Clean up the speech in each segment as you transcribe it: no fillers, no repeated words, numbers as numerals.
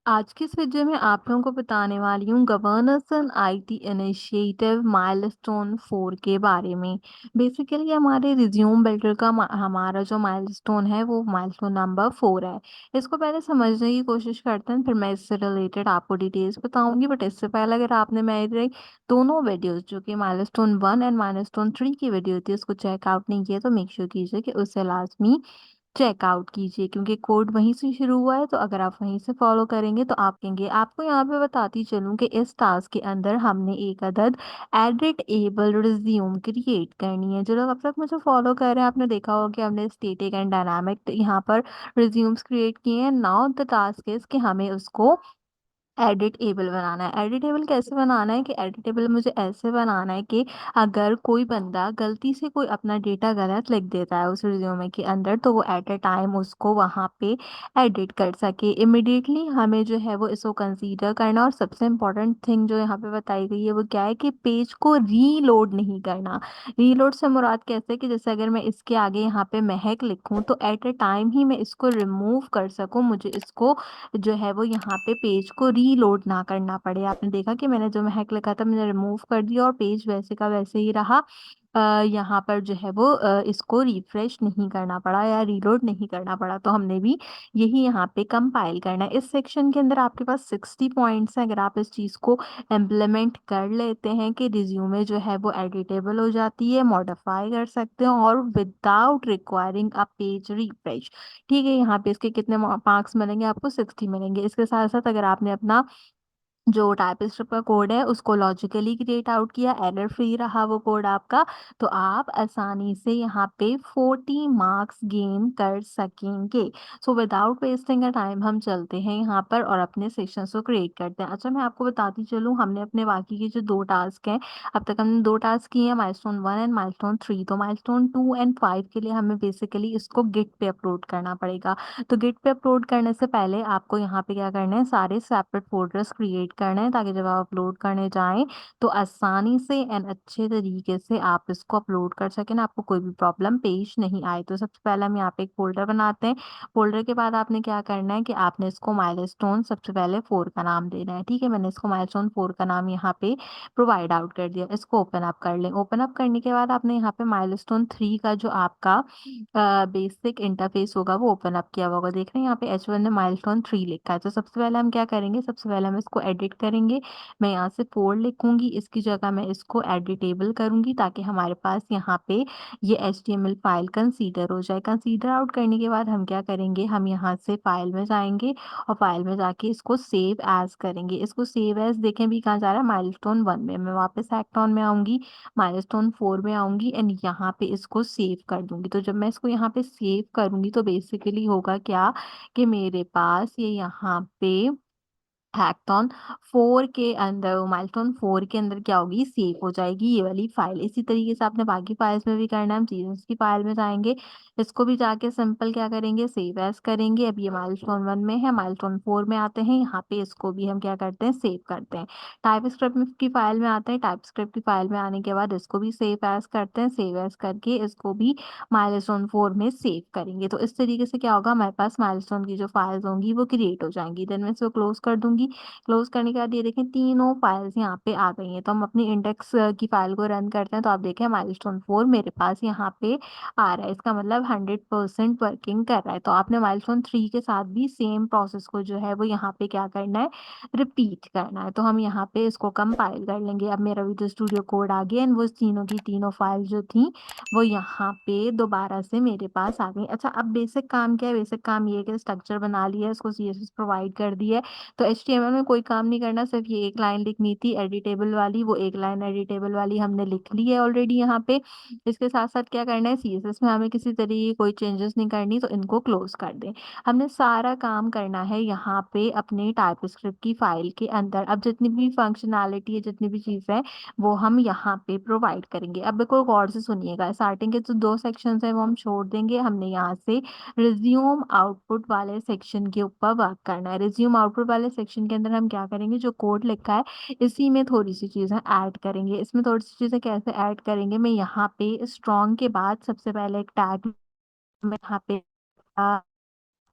आज की इस वीडियो में आप लोगों को बताने वाली हूँ governance and IT initiative milestone 4 के बारे में। बेसिकली हमारे रिज्यूम बिल्डर का हमारा जो माइलस्टोन है वो माइलस्टोन नंबर 4 है। इसको पहले समझने की कोशिश करते हैं, फिर मैं इससे रिलेटेड आपको डिटेल्स बताऊंगी। बट इससे पहले अगर आपने मेरे दोनों वीडियोस जो कि माइलस्टोन 1 एंड माइलस्टोन 3 की वीडियो थी उसको चेकआउट नहीं किया तो मेक श्योर कीजिए कि उससे लाजमी चेकआउट कीजिए, क्योंकि कोड वहीं से शुरू हुआ है। तो अगर आप वहीं से फॉलो करेंगे तो आप कहेंगे। आपको यहाँ पे बताती चलूँ कि इस टास्क के अंदर हमने एक अदद एडिट एबल रिज्यूम क्रिएट करनी है। जो लोग अब तक मुझे फॉलो कर रहे हैं आपने देखा होगा कि हमने स्टैटिक एंड डायनामिक यहाँ पर रिज्यूम्स क्रिएट किए हैं। नाउ द टास्क इज कि हमें उसको एडिटेबल बनाना है। एडिटेबल कैसे बनाना है कि एडिटेबल मुझे ऐसे बनाना है कि अगर कोई बंदा गलती से कोई अपना डेटा गलत लिख देता है उस रिज्यूमे के अंदर तो वो एट अ टाइम उसको वहाँ पे एडिट कर सके इमिडिएटली। हमें जो है वो इसको कंसीडर करना, और सबसे इम्पोर्टेंट थिंग जो यहाँ पे बताई गई है वो क्या है कि पेज को रीलोड नहीं करना। रीलोड से मुराद कैसे कि जैसे अगर मैं इसके आगे यहाँ पे महक लिखूं तो एट अ टाइम ही मैं इसको रिमूव कर सकूं, मुझे इसको जो है वो यहाँ पे पेज को रीलोड ना करना पड़े। आपने देखा कि मैंने जो महक लिखा था मैंने रिमूव कर दिया और पेज वैसे का वैसे ही रहा। यहाँ पर जो है वो इसको रिफ्रेश नहीं करना पड़ा या रीलोड नहीं करना पड़ा। तो हमने भी यही यहाँ पे कंपाइल करना है। इस सेक्शन के अंदर आपके पास 60 पॉइंट्स हैं। अगर आप इस चीज़ को इम्प्लीमेंट कर लेते हैं कि रिज्यूमे जो है वो एडिटेबल हो जाती है, मॉडिफाई कर सकते हैं और without requiring a page refresh. ठीक है, यहाँ पे इसके कितने मार्क्स मिलेंगे आपको? 60 मिलेंगे। इसके साथ साथ अगर आपने अपना जो टाइपस्क्रिप्ट का कोड है उसको लॉजिकली क्रिएट आउट किया, एरर फ्री रहा वो कोड आपका, तो आप आसानी से यहाँ पे 40 मार्क्स गेन कर सकेंगे। So without wasting a time हम चलते हैं यहाँ पर और अपने सेक्शन को क्रिएट करते हैं। अच्छा, मैं आपको बताती चलूँ हमने अपने बाकी के जो दो टास्क हैं, अब तक हमने दो टास्क किए हैं, माइलस्टोन 1 एंड माइलस्टोन 3। तो माइलस्टोन 2 एंड 5 के लिए हमें बेसिकली इसको गिट पे अपलोड करना पड़ेगा। तो गिट पे अपलोड करने से पहले आपको यहाँ पे क्या करना है, सारे सेपरेट फोल्डर्स क्रिएट करने हैं ताकि जब आप अपलोड करने जाएं तो आसानी से एंड अच्छे तरीके से आप इसको अपलोड कर सकें, ना आपको कोई भी प्रॉब्लम पेश नहीं आए। तो सबसे पहले हम यहाँ पे एक फोल्डर बनाते हैं। फोल्डर के बाद आपने क्या करना है कि आपने इसको माइलस्टोन सबसे पहले 4 का नाम देना है। ठीक है, मैंने इसको माइलस्टोन 4 का नाम यहाँ पे प्रोवाइड आउट कर दिया। इसको ओपन अप कर लें। ओपन अप करने के बाद आपने यहाँ पे माइलस्टोन 3 का जो आपका बेसिक इंटरफेस होगा वो ओपन अप किया हुआ होगा। देख रहे हैं यहाँ पे H1 ने माइलस्टोन 3 लिखा है। तो सबसे पहले हम क्या करेंगे, सबसे पहले हम इसको एडिट करेंगे। मैं यहाँ से 4 लिखूंगी, इसकी जगह मैं इसको एडिटेबल करूंगी ताकि हमारे पास यहाँ पे ये HTML फाइल कंसीडर हो जाए। कंसीडर आउट करने के बाद हम क्या करेंगे, हम यहाँ से फाइल में जाएंगे और फाइल में जाके इसको सेव एज करेंगे। इसको सेव एज देखें भी कहाँ जा रहा है, माइलस्टोन 1 में। मैं वापस एक्ट ऑन में आऊंगी, माइलस्टोन 4 में आऊंगी एंड यहाँ पे इसको सेव कर दूंगी। तो जब मैं इसको यहाँ पे सेव करूंगी तो बेसिकली होगा क्या कि मेरे पास ये यहाँ पे हैकथॉन 4 के अंदर, माइलस्टोन 4 के अंदर क्या होगी, सेव हो जाएगी ये वाली फाइल। इसी तरीके से आपने बाकी फाइल्स में भी करना है। हम जीएस की फाइल में जाएंगे, इसको भी जाके सिंपल क्या करेंगे, सेव एज करेंगे। अब ये माइलस्टोन 1 में है, माइलस्टोन 4 में आते हैं, यहाँ पे इसको भी हम क्या करते हैं, सेव करते हैं। टाइपस्क्रिप्ट की फाइल में आते हैं, टाइपस्क्रिप्ट की फाइल में आने के बाद इसको भी सेव एज करते हैं। सेव एज करके इसको भी माइलस्टोन 4 में सेव करेंगे। तो इस तरीके से क्या होगा, हमारे पास माइलस्टोन की जो फाइल्स होंगी वो क्रिएट हो जाएंगी। देन मैं इसको क्लोज कर दूंगी। क्लोज करने के बाद ये देखें तीनों फाइल्स यहाँ पे आ गई हैं। तो हम अपनी इंडेक्स की फाइल को रन करते हैं तो आप देखें माइलस्टोन 4 मेरे पास यहाँ पे आ रहा है। इसका मतलब 100% वर्किंग कर रहा है। तो आपने माइलस्टोन 3 के साथ भी सेम प्रोसेस को जो है वो यहाँ पे क्या करना है, रिपीट करना है। तो हम यहाँ पे इसको कंपाइल कर लेंगे। अब मेरा विजुअल स्टूडियो कोड आ गया एंड वो तीनों की तीनों फाइल जो थी वो यहाँ पे दोबारा से मेरे पास आ गई। अच्छा, अब बेसिक काम क्या है, बेसिक काम ये है कि स्ट्रक्चर बना लिया है, उसको CSS प्रोवाइड कर दिया है। तो HTML में कोई काम नहीं करना, सिर्फ ये एक लाइन लिखनी थी एडिटेबल वाली, वो एक लाइन एडिटेबल वाली हमने लिख ली है ऑलरेडी यहाँ पे। इसके साथ साथ क्या करना है, CSS में हमें किसी तरीके की कोई चेंजेस नहीं करनी, तो इनको क्लोज कर दें। हमने सारा काम करना है यहाँ पे अपने टाइपस्क्रिप्ट की फाइल के अंदर। अब जितनी भी फंक्शनैलिटी है, जितनी भी चीज़ है वो हम यहाँ पे प्रोवाइड करेंगे। अब बिल्कुल गौर से सुनिएगा, स्टार्टिंग के जो दो सेक्शंस है वो हम छोड़ देंगे। हमने यहाँ से रिज्यूम आउटपुट वाले सेक्शन के ऊपर वर्क करना है। रिज्यूम आउटपुट वाले सेक्शन के अंदर हम क्या करेंगे, जो कोड लिखा है इसी में थोड़ी सी चीज़ें ऐड करेंगे। इसमें थोड़ी सी चीज़ें कैसे ऐड करेंगे, मैं यहाँ पे स्ट्रॉन्ग के बाद सबसे पहले एक टैग में यहाँ पे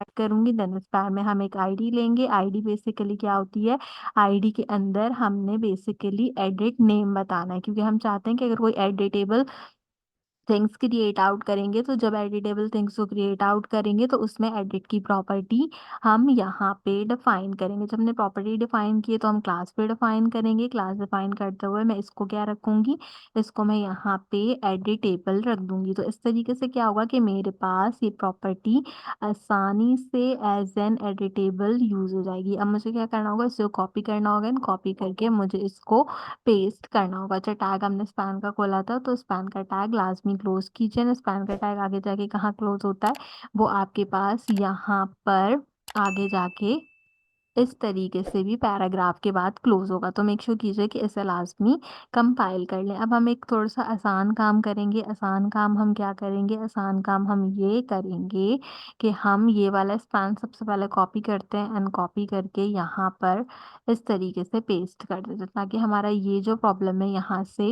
ऐड करूंगी। देन स्पैन में हम एक आईडी लेंगे। आईडी बेसिकली क्या होती है, आईडी के अंदर हमने बेसिकली एडिट नेम बताना है, क्योंकि हम चाहते हैं कि अगर कोई एडिटेबल थिंग्स क्रिएट आउट करेंगे, तो जब एडिटेबल थिंग्स को क्रिएट आउट करेंगे तो उसमें एडिट की प्रॉपर्टी हम यहाँ पे डिफाइन करेंगे। जब हमने प्रॉपर्टी डिफाइन की है तो हम क्लास पे डिफाइन करेंगे। क्लास डिफाइन करते हुए मैं इसको क्या रखूंगी, इसको मैं यहाँ पे एडिटेबल रख दूंगी। तो इस तरीके से क्या होगा कि मेरे पास ये प्रॉपर्टी आसानी से एज एन एडिटेबल यूज हो जाएगी। अब मुझे क्या करना होगा, इसको कॉपी करना होगा। कॉपी करके मुझे इसको पेस्ट करना होगा। जो टैग हमने स्पैन का खोला था, तो स्पैन का टैग लाजमी क्लोज कीजिए ना। स्पैन का टैग आगे जाके कहाँ क्लोज होता है, वो आपके पास यहाँ पर आगे जाके इस तरीके से भी पैराग्राफ के बाद क्लोज होगा। तो मेक श्योर कीजिए कि इसे लाजमी कंपाइल कर लें। अब हम एक थोड़ा सा आसान काम करेंगे। आसान काम हम क्या करेंगे, आसान काम हम ये करेंगे कि हम ये वाला स्पैन सबसे पहले कॉपी करते हैं एंड कॉपी करके यहाँ पर इस तरीके से पेस्ट कर देते हैं, ताकि हमारा ये जो प्रॉब्लम है यहाँ से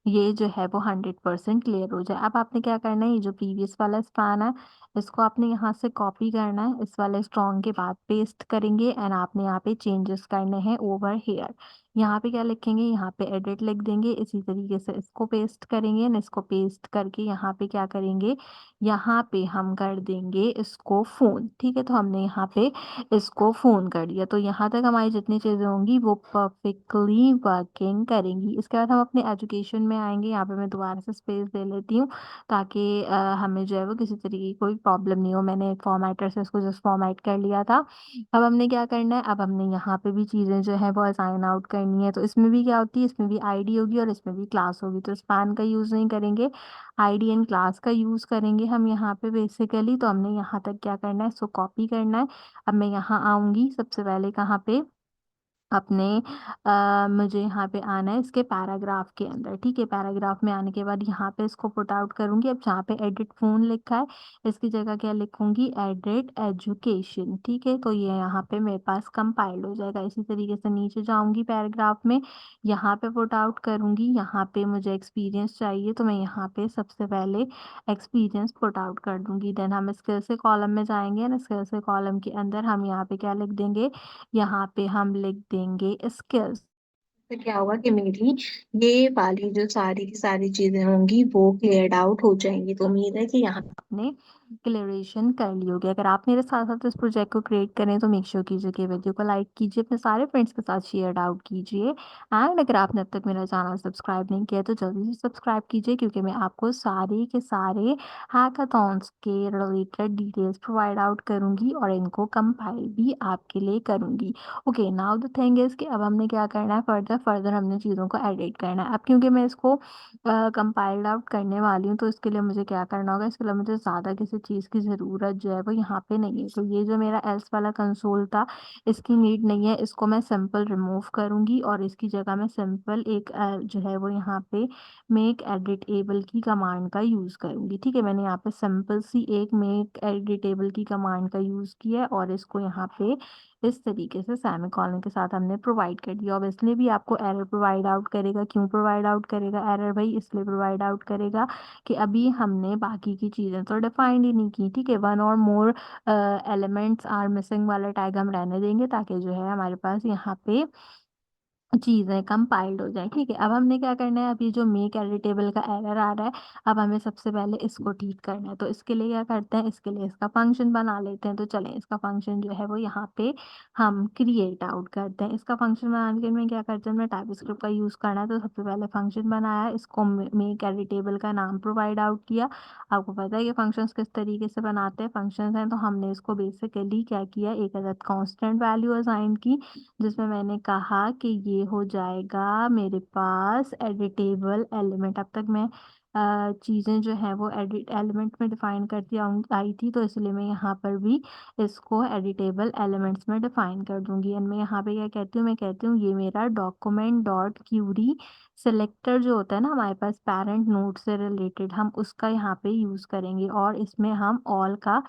ये जो है वो 100% क्लियर हो जाए। अब आपने क्या करना है, ये जो प्रीवियस वाला स्पैन है इसको आपने यहाँ से कॉपी करना है, इस वाले स्ट्रॉन्ग के बाद पेस्ट करेंगे एंड आपने यहाँ पे चेंजेस करने हैं ओवर हेयर। यहाँ पे क्या लिखेंगे, यहाँ पे एडिट लिख देंगे। इसी तरीके से इसको पेस्ट करेंगे एंड इसको पेस्ट करके यहाँ पे क्या करेंगे, यहाँ पे हम कर देंगे इसको फोन। ठीक है, तो हमने यहाँ पे इसको फोन कर दिया। तो यहाँ तक हमारी जितनी चीज़ें होंगी वो परफेक्टली वर्किंग करेंगी। इसके बाद हम अपने एजुकेशन में आएंगे। यहाँ पे मैं दोबारा से स्पेस दे लेती हूँ, ताकि हमें जो है वो किसी तरीके की कोई प्रॉब्लम नहीं हो। मैंने फॉर्मेटर से इसको जस्ट फॉर्मेट कर लिया था। अब हमने क्या करना है, अब हमने यहाँ पे भी चीज़ें जो है वो असाइन आउट करनी है। तो इसमें भी क्या होती है, इसमें भी आईडी होगी और इसमें भी क्लास होगी। तो स्पैन का यूज़ नहीं करेंगे, आईडी एंड क्लास का यूज़ करेंगे हम यहाँ पे बेसिकली। तो हमने यहाँ तक क्या करना है, इसको कॉपी करना है। अब मैं यहाँ आऊँगी सबसे पहले कहाँ पे, अपने मुझे यहाँ पे आना है इसके पैराग्राफ के अंदर। ठीक है, पैराग्राफ में आने के बाद यहाँ पे इसको पुट आउट करूंगी। अब जहाँ पे एडिट फोन लिखा है इसकी जगह क्या लिखूंगी, एडिट एजुकेशन। ठीक है, तो ये यहाँ पे मेरे पास कंपाइल्ड हो जाएगा। इसी तरीके से नीचे जाऊंगी पैराग्राफ में, यहाँ पे पुट आउट करूंगी। यहाँ पे मुझे एक्सपीरियंस चाहिए, तो मैं यहाँ पे सबसे पहले एक्सपीरियंस पुट आउट कर दूंगी। देन हम स्किल से कॉलम में जाएंगे ना, स्किल से कॉलम के अंदर हम यहाँ पे क्या लिख देंगे, यहाँ पे हम लिख देंगे स्किल्स। तो क्या होगा कि मेरी ये वाली जो सारी की सारी चीजें होंगी वो क्लियर्ड आउट हो जाएंगी। तो उम्मीद है कि यहाँ पे आपने क्लियरेशन कर ली होगी। अगर आप मेरे साथ साथ इस प्रोजेक्ट को क्रिएट करें तो मेक श्योर कीजिए कि वीडियो को लाइक कीजिए, अपने सारे फ्रेंड्स के साथ शेयर आउट कीजिए। एंड अगर आपने अब तक मेरा चैनल सब्सक्राइब नहीं किया तो जल्दी से सब्सक्राइब कीजिए, क्योंकि मैं आपको सारे के सारे हैकाथॉन्स के रिलेटेड डिटेल्स प्रोवाइड आउट करूंगी और इनको कंपाइल भी आपके लिए करूंगी। Okay, now the thing is कि अब हमने क्या करना है, फर्दर फर्दर हमने चीज़ों को एडिट करना है। अब क्योंकि मैं इसको कंपाइल्ड आउट करने वाली हूँ, तो इसके लिए मुझे क्या करना होगा, इसके लिए मुझे ज़्यादा किसी चीज़ की ज़रूरत जो है वो यहाँ पे नहीं है। तो ये जो मेरा एल्स वाला कंसोल था इसकी नीड नहीं है, इसको मैं सिंपल रिमूव करूँगी और इसकी जगह मैं सिंपल एक जो है वो यहाँ पे मेक एडिटेबल की कमांड का यूज़ करूँगी। ठीक है, मैंने यहाँ पे सिंपल सी एक मेक एडिटेबल की कमांड का यूज़ किया है और इसको यहाँ पे इस तरीके से सेमीकोलन के साथ हमने प्रोवाइड कर दिया। ऑब्वियसली भी आपको एरर प्रोवाइड आउट करेगा। क्यों प्रोवाइड आउट करेगा एरर भाई, इसलिए प्रोवाइड आउट करेगा कि अभी हमने बाकी की चीज़ें तो डिफाइंड ही नहीं की। ठीक है, वन और मोर एलिमेंट्स आर मिसिंग वाला टैग हम रहने देंगे, ताकि जो है हमारे पास यहाँ पे चीज़ें कंपाइल्ड हो जाए। ठीक है, अब हमने क्या करना है, अभी जो मेक एडिटेबल का एरर आ रहा है, अब हमें सबसे पहले इसको ठीक करना है। तो इसके लिए क्या करते हैं, इसके लिए इसका फंक्शन बना लेते हैं। तो चलें, इसका फंक्शन जो है वो यहाँ पे हम क्रिएट आउट करते हैं। इसका फंक्शन बनाने के लिए मैं क्या करते हैं, मैं टाइप स्क्रिप्ट का यूज़ करना है। तो सबसे पहले फंक्शन बनाया, इसको मेक एडिटेबल का नाम प्रोवाइड आउट किया। आपको पता है कि फंक्शंस किस तरीके से बनाते हैं, फंक्शंस हैं तो हमने इसको बेसिकली क्या किया, एक अदद कांस्टेंट वैल्यू असाइन की, जिसमें मैंने कहा कि ये हो जाएगा मेरे पास एडिटेबल एलिमेंट। अब तक मैं चीज़ें जो है वो एडिट एलिमेंट में डिफाइन करती आई थी, तो इसलिए मैं यहाँ पर भी इसको एडिटेबल एलिमेंट्स में डिफाइन कर दूंगी। एंड मैं यहाँ पे क्या कहती हूँ, मैं कहती हूँ ये मेरा डॉक्यूमेंट डॉट क्यूरी सेलेक्टर जो होता है ना हमारे पास पेरेंट नोड से रिलेटेड, हम उसका यहाँ पे यूज़ करेंगे और इसमें हम ऑल का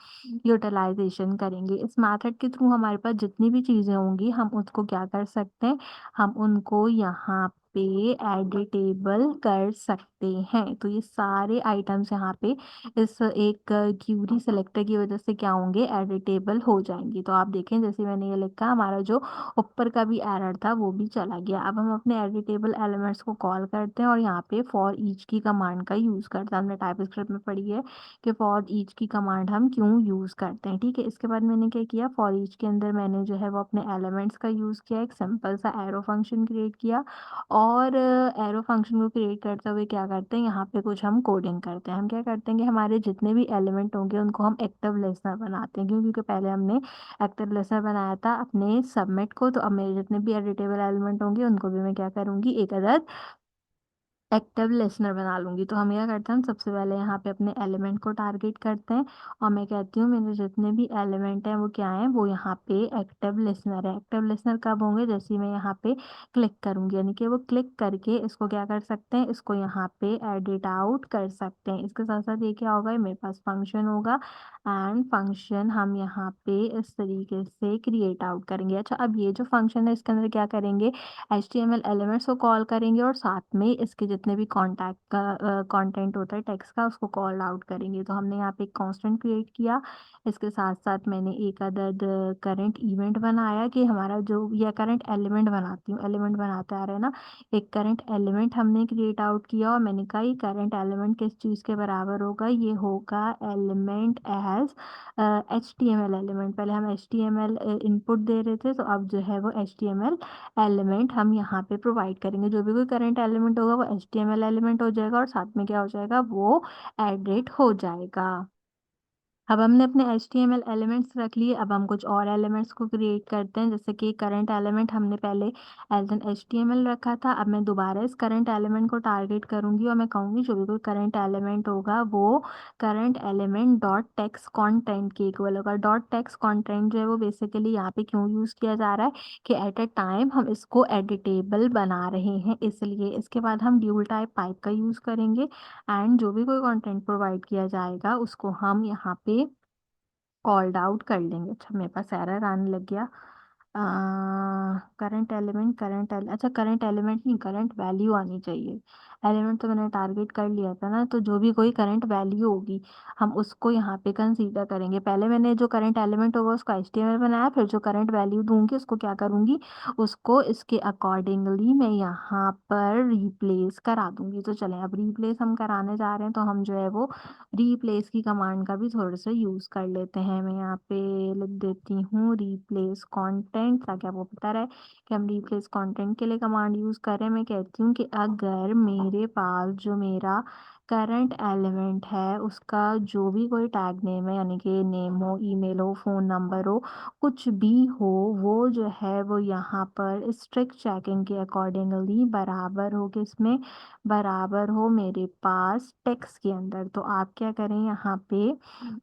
यूटिलाइजेशन करेंगे। इस मेथड के थ्रू हमारे पास जितनी भी चीज़ें होंगी हम उसको क्या कर सकते हैं, हम उनको यहाँ पे एडिटेबल कर सकते सकते हैं। तो ये सारे आइटम्स यहाँ पे इस एक क्यूरी सेलेक्टर की वजह से क्या होंगे, एडिटेबल हो जाएंगे। तो आप देखें जैसे मैंने ये लिखा, हमारा जो ऊपर का भी एरर था वो भी चला गया। अब हम अपने एडिटेबल एलिमेंट्स को कॉल करते हैं और यहाँ पे फॉर ईच की कमांड का यूज़ करते हैं। हमने टाइपस्क्रिप्ट में पढ़ी है कि फॉर ईच की कमांड हम क्यों यूज़ करते हैं। ठीक है, इसके बाद मैंने क्या किया, फॉर ईच के अंदर मैंने जो है वो अपने एलिमेंट्स का यूज़ किया, एक सिंपल सा एरो फंक्शन क्रिएट किया। और एरो फंक्शन को क्रिएट करते हुए क्या करते हैं, यहाँ पे कुछ हम कोडिंग करते हैं। हम क्या करते हैं कि हमारे जितने भी एलिमेंट होंगे उनको हम एक्टिव लिसनर बनाते हैं। क्यों? क्योंकि पहले हमने एक्टिव लिसनर बनाया था अपने सबमिट को। तो अब मेरे जितने भी एडिटेबल एलिमेंट होंगे उनको भी मैं क्या करूँगी, एक अदद एक्टिव लिसनर बना लूंगी। तो हम क्या करते हैं, हम सबसे पहले यहाँ पे अपने एलिमेंट को टारगेट करते हैं और मैं कहती हूँ मेरे जितने भी एलिमेंट हैं वो क्या है, वो यहाँ पे एक्टिव लिसनर है। एक्टिव लिसनर कब होंगे, जैसे ही मैं यहाँ पे क्लिक करूंगी, यानी कि वो क्लिक करके इसको क्या कर सकते हैं, इसको यहाँ पे एडिट आउट कर सकते हैं। इसके साथ साथ ये क्या होगा, ये मेरे पास फंक्शन होगा एंड फंक्शन हम यहाँ पे इस तरीके से क्रिएट आउट करेंगे। अच्छा, अब ये जो फंक्शन है इसके अंदर क्या करेंगे, HTML एलिमेंट्स को कॉल करेंगे और साथ में इसके जितने भी कॉन्टैक्ट का कंटेंट होता है टेक्स्ट का, उसको कॉल आउट करेंगे। तो हमने यहाँ पे एक कांस्टेंट क्रिएट किया, इसके साथ साथ मैंने एक अदद करंट इवेंट बनाया कि हमारा जो, या करंट एलिमेंट बनाती हूँ, एलिमेंट बनाते आ रहे हैं ना, एक करंट एलिमेंट हमने क्रिएट आउट किया और मैंने कहा ये करंट एलिमेंट किस चीज़ के बराबर होगा, ये होगा एलिमेंट एज HTML एलिमेंट। पहले हम HTML इनपुट दे रहे थे, तो अब जो है वो HTML एलिमेंट हम यहाँ पे प्रोवाइड करेंगे। जो भी कोई करंट एलिमेंट होगा वो HTML एलिमेंट हो जाएगा और साथ में क्या हो जाएगा, वो एडिट हो जाएगा। अब हमने अपने HTML एलिमेंट्स रख लिए, अब हम कुछ और एलिमेंट्स को क्रिएट करते हैं। जैसे कि करंट एलिमेंट हमने पहले एज एन HTML रखा था, अब मैं दोबारा इस करंट एलिमेंट को टारगेट करूंगी और मैं कहूंगी जो भी कोई करंट एलिमेंट होगा वो current element dot text content के इक्वल होगा। डॉट टेक्स्ट कॉन्टेंट जो है वो बेसिकली यहाँ पे क्यों यूज़ किया जा रहा है कि एट अ टाइम हम इसको एडिटेबल बना रहे हैं इसलिए। इसके बाद हम ड्यूल टाइप पाइप का यूज़ करेंगे एंड जो भी कोई कंटेंट प्रोवाइड किया जाएगा उसको हम यहाँ पे कॉल्ड आउट कर लेंगे। अच्छा, मेरे पास एरर आने लग गया। करंट एलिमेंट, अच्छा करंट एलिमेंट नहीं, करंट वैल्यू आनी चाहिए। एलिमेंट तो मैंने टारगेट कर लिया था ना, तो जो भी कोई करंट वैल्यू होगी हम उसको यहाँ पे कंसीडर करेंगे। पहले मैंने जो करंट एलिमेंट होगा उसका HTML बनाया, फिर जो करंट वैल्यू दूंगी उसको क्या करूंगी, उसको इसके अकॉर्डिंगली मैं यहाँ पर रिप्लेस करा दूंगी। तो चलें, अब रिप्लेस हम कराने जा रहे हैं तो हम जो है वो रिप्लेस की कमांड का भी थोड़ा सा यूज़ कर लेते हैं। मैं यहाँ पे लिख देती हूँ रिप्लेस कंटेंट, ताकि आपको पता रहे कि हम रिप्लेस कंटेंट के लिए कमांड यूज़ कर रहे हैं। मैं कहती हूँ कि अगर मेरे पास जो मेरा करंट एलिमेंट है उसका जो भी कोई टैग नेम है, यानी कि नेम हो, ईमेल हो, फ़ोन नंबर हो, कुछ भी हो, वो जो है वो यहाँ पर स्ट्रिक्ट चेकिंग के अकॉर्डिंगली बराबर हो, किसमें बराबर हो, मेरे पास टेक्स्ट के अंदर। तो आप क्या करें, यहाँ पे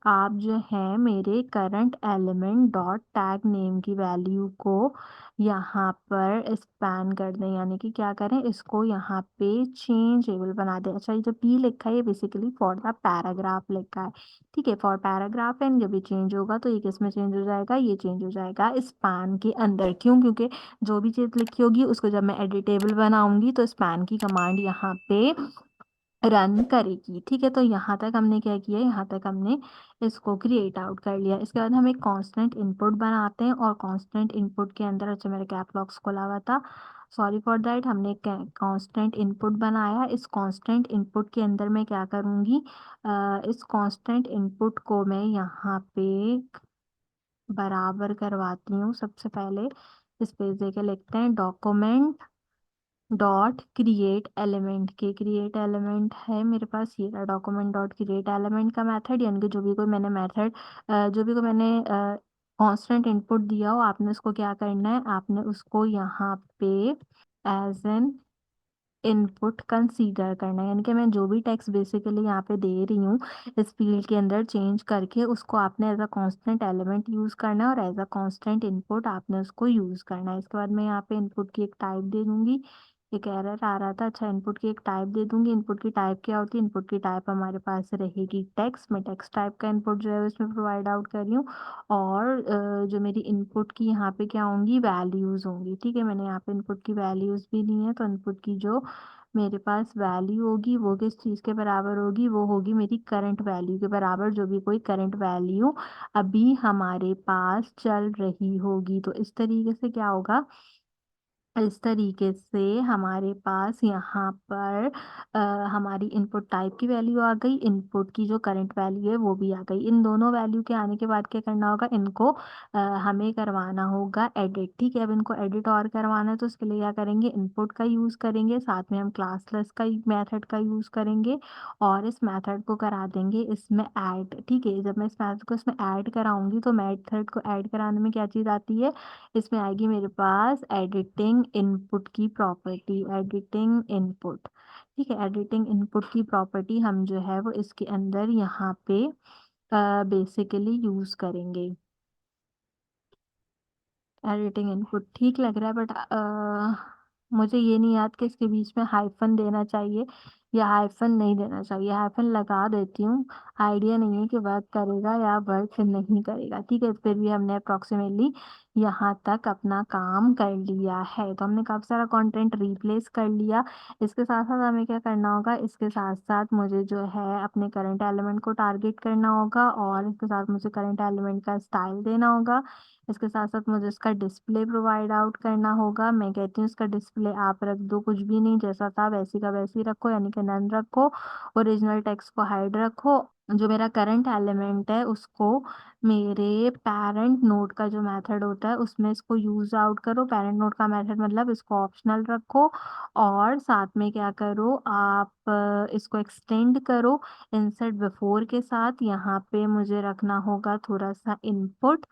आप जो है मेरे current element dot tag name की वैल्यू को यहाँ पर स्पैन कर दें, यानी कि क्या करें, इसको यहाँ पे चेंजेबल बना दें। अच्छा, ये जो P लिखा है ये बेसिकली फॉर द पैराग्राफ लिखा है। ठीक है, फॉर पैराग्राफ एंड जब ये चेंज होगा तो ये किस में चेंज हो जाएगा, ये चेंज हो जाएगा स्पैन के अंदर। क्यों? क्योंकि जो भी चीज़ लिखी होगी उसको जब मैं एडिटेबल बनाऊंगी तो स्पैन की कमांड यहाँ पे रन करेगी। ठीक है, तो यहाँ तक हमने क्या किया, यहाँ तक हमने इसको क्रिएट आउट कर लिया। इसके बाद हम एक कांस्टेंट इनपुट बनाते हैं और कांस्टेंट इनपुट के अंदर, अच्छा मेरे कैप लॉक्स खोला हुआ था, सॉरी फॉर दैट, हमने एक कांस्टेंट इनपुट बनाया। इस कांस्टेंट इनपुट के अंदर मैं क्या करूँगी, इस कांस्टेंट इनपुट को मैं यहाँ पे बराबर करवाती हूँ। सबसे पहले इस पेज देके लिखते हैं डॉक्यूमेंट डॉट क्रिएट एलिमेंट के, क्रिएट एलिमेंट है मेरे पास ये रहा, डॉक्यूमेंट डॉट क्रिएट एलिमेंट का मेथड, यानी कि जो भी कोई मैंने मेथड, जो भी कोई मैंने कांस्टेंट इनपुट दिया हो, आपने उसको क्या करना है, आपने उसको यहाँ पे एज एन इनपुट कंसीडर करना है। यानी कि मैं जो भी टेक्स्ट बेसिकली यहाँ पे दे रही हूँ इस फील्ड के अंदर चेंज करके उसको आपने as a constant element use करना है और एज अ कांस्टेंट इनपुट आपने उसको यूज़ करना है। इसके बाद मैं यहाँ पे इनपुट की एक टाइप दे दूंगी, एक एरर आ रहा था। अच्छा, इनपुट की एक टाइप दे दूंगी। इनपुट की टाइप क्या होती है, इनपुट की टाइप हमारे पास रहेगी टेक्स्ट। मैं टेक्स्ट टाइप का इनपुट जो है उसमें प्रोवाइड आउट कर रही हूँ और जो मेरी इनपुट की यहाँ पे क्या होंगी, वैल्यूज़ होंगी। ठीक है, मैंने यहाँ पे इनपुट की वैल्यूज़ भी दी हैं, तो इनपुट की जो मेरे पास वैल्यू होगी वो किस चीज़ के बराबर होगी, वो होगी मेरी करंट वैल्यू के बराबर, जो भी कोई करंट वैल्यू अभी हमारे पास चल रही होगी। तो इस तरीके से क्या होगा, इस तरीके से हमारे पास यहाँ पर अ, हमारी इनपुट टाइप की वैल्यू आ गई, इनपुट की जो करंट वैल्यू है वो भी आ गई। इन दोनों वैल्यू के आने के बाद क्या करना होगा, इनको हमें करवाना होगा एडिट। ठीक है, अब इनको एडिट और करवाना है तो उसके लिए क्या करेंगे, इनपुट का यूज़ करेंगे, साथ में हम क्लासलेस का मेथड का यूज़ करेंगे और इस मेथड को करा देंगे इसमें ऐड। ठीक है, जब मैं इस मेथड को इसमें ऐड कराऊंगी तो मेथड को ऐड कराने में क्या चीज़ आती है, इसमें आएगी मेरे पास एडिटिंग इनपुट की प्रॉपर्टी, एडिटिंग इनपुट। ठीक है, एडिटिंग इनपुट की प्रॉपर्टी हम जो है वो इसके अंदर यहाँ पे बेसिकली यूज करेंगे। एडिटिंग इनपुट ठीक लग रहा है, बट मुझे ये नहीं याद कि इसके बीच में हाइफन देना चाहिए या हाइफन नहीं देना चाहिए। हाइफन लगा देती हूँ, आइडिया नहीं है कि वर्क करेगा या वर्क नहीं करेगा। ठीक है, फिर भी हमने अप्रोक्सीमेटली यहाँ तक अपना काम कर लिया है। तो हमने काफ़ी सारा कंटेंट रिप्लेस कर लिया। इसके साथ साथ हमें क्या करना होगा, इसके साथ साथ मुझे जो है अपने करंट एलिमेंट को टारगेट करना होगा और इसके साथ मुझे करंट एलिमेंट का स्टाइल देना होगा। इसके साथ साथ मुझे इसका डिस्प्ले प्रोवाइड आउट करना होगा। मैं कहती हूँ इसका डिस्प्ले आप रख दो, कुछ भी नहीं, जैसा था वैसी का वैसी रखो, यानी कि नन रखो। ओरिजिनल टेक्स्ट को हाइड रखो। जो मेरा करंट एलिमेंट है उसको मेरे पेरेंट नोड का जो मेथड होता है उसमें इसको यूज आउट करो। पेरेंट नोड का मेथड मतलब इसको ऑप्शनल रखो और साथ में क्या करो आप, इसको एक्सटेंड करो इंसर्ट बिफोर के साथ। यहाँ पे मुझे रखना होगा थोड़ा सा इनपुट,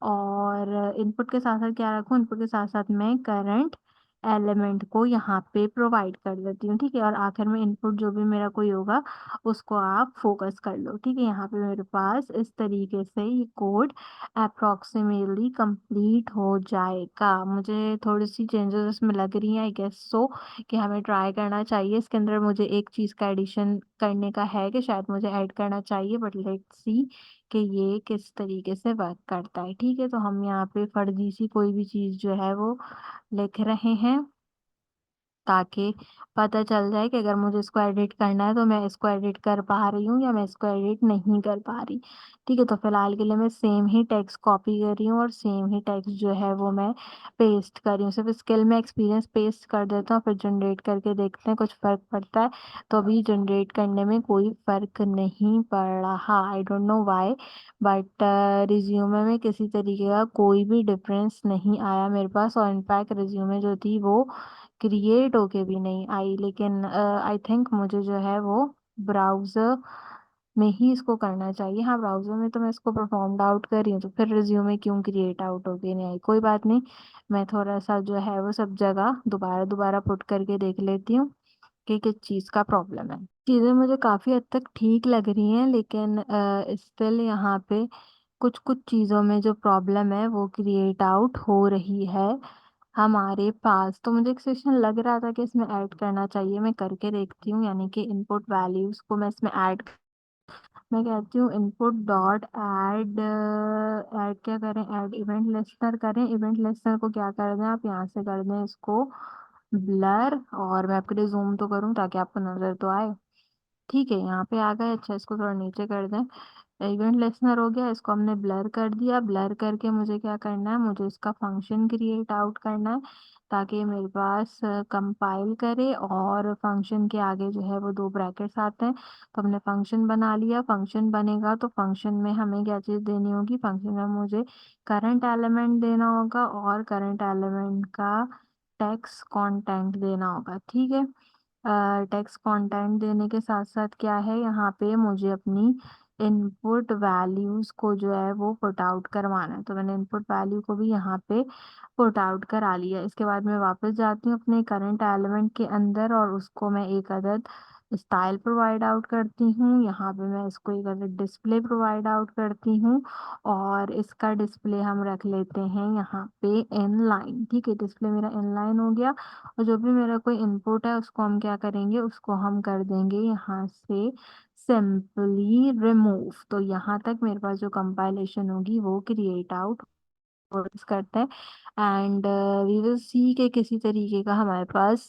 और इनपुट के साथ साथ क्या रखूँ, इनपुट के साथ साथ मैं करंट एलिमेंट को यहाँ पे प्रोवाइड कर देती हूँ। ठीक है, और आखिर में इनपुट जो भी मेरा कोई होगा उसको आप फोकस कर लो। ठीक है, यहाँ पे मेरे पास इस तरीके से ये कोड अप्रोक्सीमेटली कंप्लीट हो जाएगा। मुझे थोड़ी सी चेंजेस इसमें लग रही हैं, आई गेस सो, कि हमें ट्राई करना चाहिए। इसके अंदर मुझे एक चीज़ का एडिशन करने का है कि शायद मुझे ऐड करना चाहिए, बट लेट्स सी कि ये किस तरीके से वर्क करता है। ठीक है, तो हम यहाँ पे फर्जी सी कोई भी चीज़ जो है वो लिख रहे हैं ताकि पता चल जाए कि अगर मुझे इसको एडिट करना है तो मैं इसको एडिट कर पा रही हूँ या मैं इसको एडिट नहीं कर पा रही। ठीक है, तो फिलहाल के लिए मैं सेम ही टेक्स्ट कॉपी कर रही हूँ और सेम ही टेक्स्ट जो है वो मैं पेस्ट कर रही हूँ। सिर्फ स्किल में एक्सपीरियंस पेस्ट कर देता हूँ, फिर जनरेट करके देखते हैं कुछ फ़र्क पड़ता है। तो अभी जनरेट करने में कोई फ़र्क नहीं पड़ रहा, I don't know why, but resume में किसी तरीके का कोई भी डिफरेंस नहीं आया मेरे पास, और इनफैक्ट रिज्यूमे जो थी वो क्रिएट होके भी नहीं आई। लेकिन आई थिंक मुझे जो है वो ब्राउज़र में ही इसको करना चाहिए। हाँ, ब्राउज़र में तो मैं इसको परफॉर्म्ड आउट कर रही हूँ, तो फिर रिज्यूमे क्यों क्रिएट आउट होके नहीं आई, कोई बात नहीं। मैं थोड़ा सा जो है वो सब जगह दोबारा दोबारा पुट करके देख लेती हूँ कि किस चीज़ का प्रॉब्लम है। चीज़ें मुझे काफ़ी हद तक ठीक लग रही हैं, लेकिन स्टिल यहाँ पे कुछ कुछ चीज़ों में जो प्रॉब्लम है वो क्रिएट आउट हो रही है हमारे पास। तो मुझे एक सेक्शन लग रहा था कि इसमें ऐड करना चाहिए, मैं करके देखती हूँ, यानी कि इनपुट वैल्यूज को मैं इसमें ऐड, मैं कहती हूँ इनपुट डॉट ऐड, ऐड क्या करें, ऐड इवेंट लिस्टनर करें। इवेंट लिस्टनर को क्या कर दें, आप यहाँ से कर दें इसको ब्लर, और मैं आपके लिए जूम तो करूँ ताकि आपको नज़र तो आए। ठीक है, यहाँ पे आ गए। अच्छा, इसको थोड़ा नीचे कर दें। इवेंट लिसनर हो गया, इसको हमने ब्लर कर दिया। ब्लर करके मुझे क्या करना है, मुझे इसका फंक्शन क्रिएट आउट करना है ताकि ये मेरे पास कंपाइल करे और फंक्शन के आगे जो है वो दो ब्रैकेट्स आते हैं। तो हमने फंक्शन बना लिया। फंक्शन बनेगा तो फंक्शन में हमें क्या चीज़ देनी होगी, फंक्शन में मुझे करंट एलिमेंट देना होगा और करंट एलिमेंट का टेक्स्ट कंटेंट देना होगा। ठीक है, टेक्स्ट कंटेंट देने के साथ साथ क्या है, यहाँ पे मुझे अपनी इनपुट वैल्यूज को जो है वो पुट आउट करवाना है। तो मैंने इनपुट वैल्यू को भी यहाँ पे पुट आउट करा लिया। इसके बाद मैं वापस जाती हूँ अपने करंट एलिमेंट के अंदर और उसको मैं एक अदद स्टाइल प्रोवाइड आउट करती हूँ। यहाँ पे मैं इसको एक अदद डिस्प्ले प्रोवाइड आउट करती हूँ और इसका डिस्प्ले हम रख लेते हैं यहाँ पे इन लाइन। ठीक है, डिस्प्ले मेरा इन लाइन हो गया। और जो भी मेरा कोई इनपुट है उसको हम क्या करेंगे, उसको हम कर देंगे यहाँ से सिंपली रिमूव। तो यहाँ तक मेरे पास जो कंपाइलेशन होगी वो क्रिएट आउट करते हैं एंड वी विल सी के किसी तरीके का हमारे पास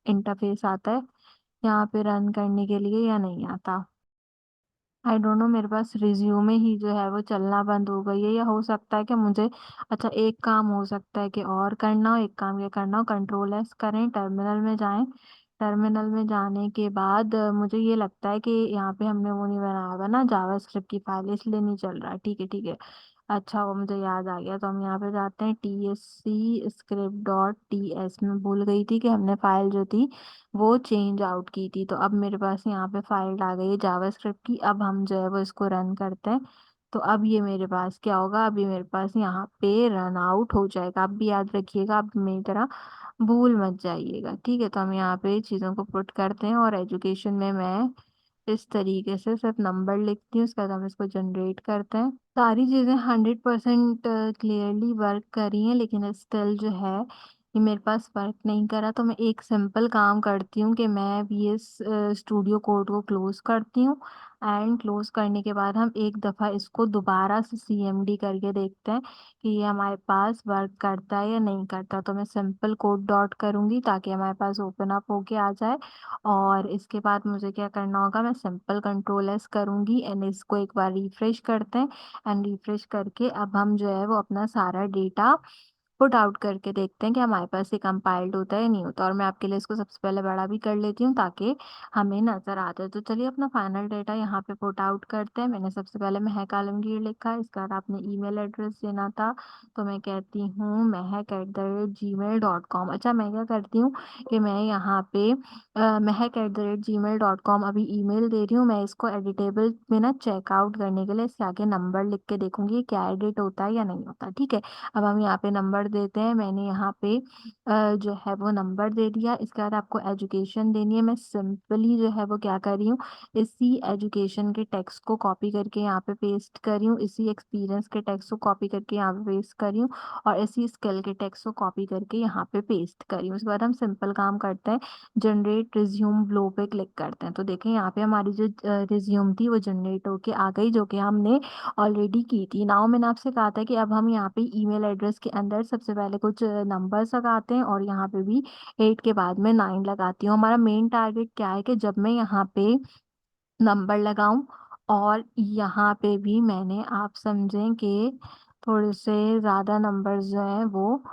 इंटरफेस आता है यहाँ पे रन करने के लिए या नहीं आता। आई डोंट नो, मेरे पास रिज्यूमे ही जो है वो चलना बंद हो गई है, या हो सकता है कि मुझे, अच्छा एक काम हो सकता है कि और करना हो, एक काम ये करना हो, कंट्रोल एस करें, टर्मिनल में जाएं। टर्मिनल में जाने के बाद मुझे ये लगता है कि यहाँ पे हमने वो नहीं बनाया हुआ ना जावास्क्रिप्ट की फाइल, इसलिए नहीं चल रहा है। ठीक है ठीक है, अच्छा वो मुझे याद आ गया। तो हम यहाँ पे जाते हैं, T S C script dot T S में भूल गई थी कि हमने फाइल जो थी वो चेंज आउट की थी। तो अब मेरे पास यहाँ पे फाइल आ गई है जावास्क्रिप्ट की। अब हम जो है वो इसको रन करते हैं। तो अब ये मेरे पास क्या होगा, अभी मेरे पास यहाँ पे रन आउट हो जाएगा। आप भी याद रखिएगा, आप मेरी तरह भूल मत जाइएगा। ठीक है, तो हम यहाँ पे चीज़ों को पुट करते हैं, और एजुकेशन में मैं इस तरीके से सिर्फ नंबर लिखती हूँ, उसके बाद हम इसको जनरेट करते हैं। सारी चीज़ें 100% क्लियरली वर्क करी हैं, लेकिन स्टिल जो है ये मेरे पास वर्क नहीं करा। तो मैं एक सिंपल काम करती हूँ कि मैं वी एस स्टूडियो कोड को क्लोज करती हूँ, एंड क्लोज करने के बाद हम एक दफ़ा इसको दोबारा से सीएमडी करके देखते हैं कि ये हमारे पास वर्क करता है या नहीं करता। तो मैं सिंपल कोड डॉट करूँगी ताकि हमारे पास ओपन अप होके आ जाए। और इसके बाद मुझे क्या करना होगा, मैं सिंपल कंट्रोल एस करूँगी, एंड इसको एक बार रिफ्रेश करते हैं। एंड रिफ्रेश करके अब हम जो है वो अपना सारा डेटा पुट आउट करके देखते हैं कि हमारे पास ये कंपाइल्ड होता है या नहीं होता। और मैं आपके लिए इसको सबसे पहले बड़ा भी कर लेती हूँ ताकि हमें नजर आ जाए। तो चलिए अपना फाइनल डेटा यहाँ पे पुट आउट करते हैं। मैंने सबसे पहले महक आलमगीर लिखा है, इसके बाद आपने ईमेल एड्रेस देना था, तो मैं कहती हूँ महक@gmail.com। अच्छा मैं क्या करती हूँ कि मैं यहाँ पे महक@gmail.com अभी ईमेल दे रही हूँ। मैं इसको एडिटेबल में ना चेकआउट करने के लिए इसके आगे नंबर लिख के देखूंगी क्या एडिट होता है या नहीं होता। ठीक है, अब हम यहाँ पे नंबर देते हैं। मैंने यहाँ पे जो है वो नंबर दे दिया। इसके बाद आपको एजुकेशन देनी है। मैं सिंपली जो है वो क्या कर रही हूँ, इसी एजुकेशन के टेक्स्ट को कॉपी करके यहाँ पे पेस्ट कर रही हूँ, इसी एक्सपीरियंस के टेक्स्ट को कॉपी करके यहाँ पे पेस्ट कर रही हूँ, और इसी स्किल के टेक्स्ट को कॉपी करके यहाँ पे पेस्ट कर रही हूँ। उसके बाद हम सिंपल काम करते हैं, जनरेट रिज्यूम ब्लो पे क्लिक करते हैं। तो देखें यहाँ पे हमारी जो रिज्यूम थी वो जनरेट होके आ गई, जो कि हमने ऑलरेडी की थी। नाउ मैंने आपसे कहा था कि अब हम यहाँ पे ईमेल एड्रेस के अंदर सबसे पहले कुछ नंबर्स लगाते हैं, और यहाँ पे भी 8 के बाद में 9 लगाती हूँ। हमारा मेन टारगेट क्या है कि जब मैं यहाँ पे नंबर लगाऊं, और यहाँ पे भी मैंने, आप समझें कि थोड़े से ज़्यादा नंबर्स जो हैं वो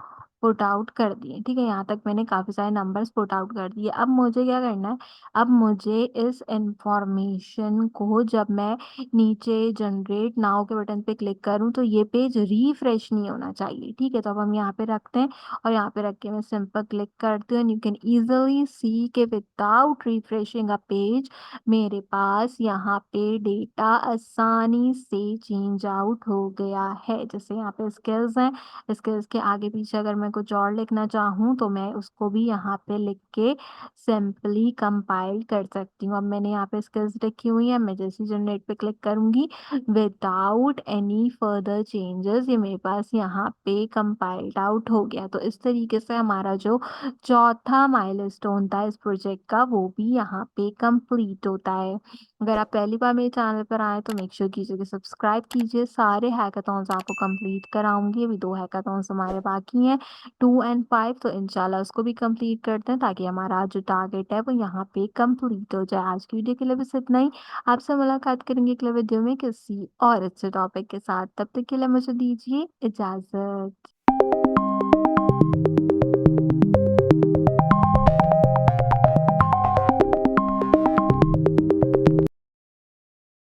पुट आउट कर दिए। ठीक है, यहाँ तक मैंने काफ़ी सारे नंबर्स पुट आउट कर दिए। अब मुझे क्या करना है, अब मुझे इस इंफॉर्मेशन को जब मैं नीचे जनरेट नाउ के बटन पे क्लिक करूँ तो ये पेज रीफ्रेश नहीं होना चाहिए। ठीक है, तो अब हम यहाँ पे रखते हैं, और यहाँ पे रख के मैं सिंपल क्लिक करती हूँ। यू कैन इजीली सी के विदाउट रिफ्रेशिंग अ पेज मेरे पास यहाँ पे डेटा आसानी से चेंज आउट हो गया है। जैसे यहाँ पे स्किल्स हैं, स्किल्स के आगे पीछे अगर मैं कुछ और लिखना चाहूँ तो मैं उसको भी यहाँ पे लिख के सिंपली कंपाइल कर सकती हूँ। अब मैंने यहाँ पे स्किल्स लिखी हुई है, मैं जैसे जनरेट पे क्लिक करूंगी, विदाउट एनी फर्दर चेंजेस ये मेरे पास यहाँ पे कंपाइल्ड आउट हो गया। तो इस तरीके से हमारा जो चौथा माइलस्टोन था इस प्रोजेक्ट का वो भी यहाँ पे कंप्लीट होता है। अगर आप पहली बार मेरे चैनल पर आए तो मेक श्योर कीजिए कि सब्सक्राइब कीजिए। सारे हैकाथॉन्स आपको कंप्लीट कराऊंगी, अभी 2 हैकाथॉन्स हमारे बाकी हैं, 2 एंड 5, तो इंशाल्लाह उसको भी कंप्लीट करते हैं ताकि हमारा आज जो टारगेट है वो यहाँ पे कंप्लीट हो जाए। आज की वीडियो के लिए बस इतना ही। आपसे मुलाकात करेंगे अगले वीडियो में किसी और अच्छे टॉपिक के साथ, तब तक के लिए मुझे दीजिए इजाजत।